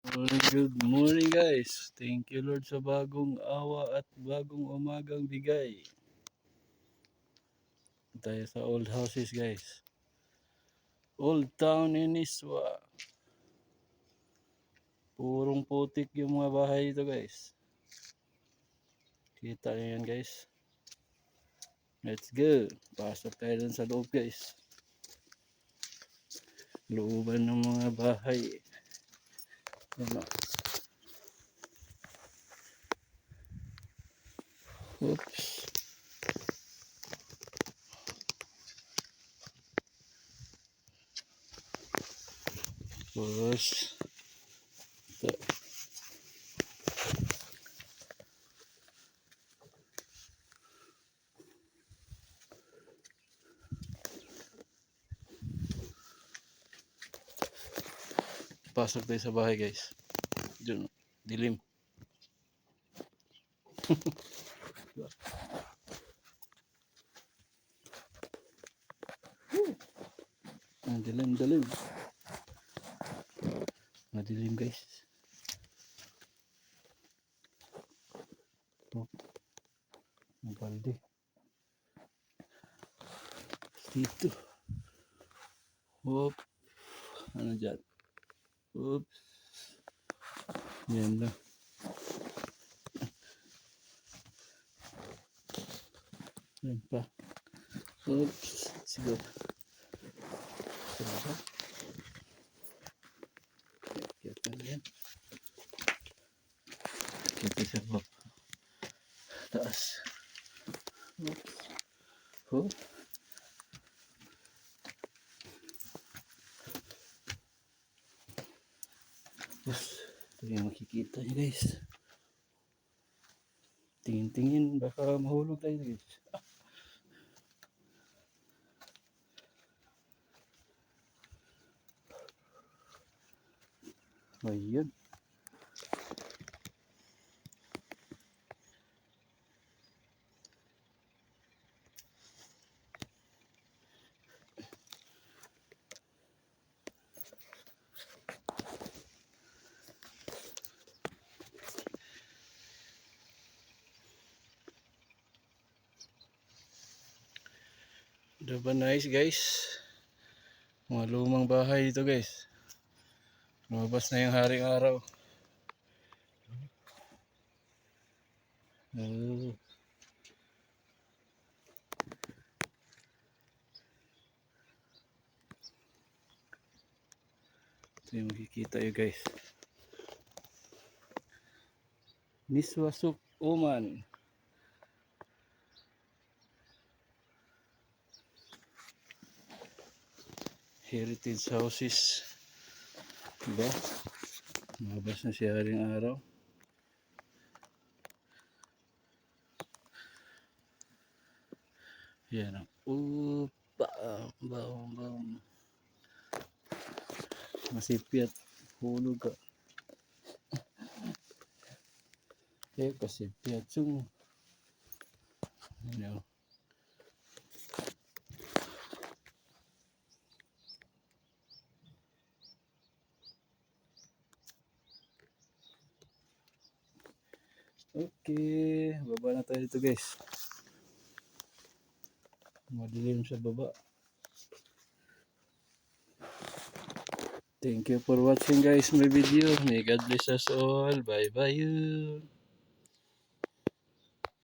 Good morning guys. Thank you Lord sa bagong awa at bagong umagang bigay. Tayo sa old houses guys. Old town in Iswa. Purong putik yung mga bahay dito guys. Kita nyo yan guys. Let's go. Pasok tayo dun sa loob guys. Looban ng mga bahay. Ano? Oops. Tapos ito. Pasok tayo sa bahay guys. Diyan, dilim. Ang dilim. Madilim guys. Oh, ang balde. Dito. Hop. Ano dyan? Oops. Yan lang. Yan pa. Oops. Sige. Sige. Kita yan. Kita sa baba. Taas. Oops. Hop. Yes. Ito yung makikita nyo guys. Tingin-tingin. Baka mahulog tayo guys. Ayan. Diba nice guys? Mga lumang bahay dito guys. Lumabas na yung haring araw. Ito yung makikita nyo guys. Niswasuk Oman. Heritage houses. Diba? Lumabas na si haring araw. Yan. Upa. Bam. Masipyat. Hulog ka. Kasipyat. Sung. Ano. Okay. Baba na tayo dito guys. Madilim sa baba. Thank you for watching guys my video. May God bless us all. Bye bye.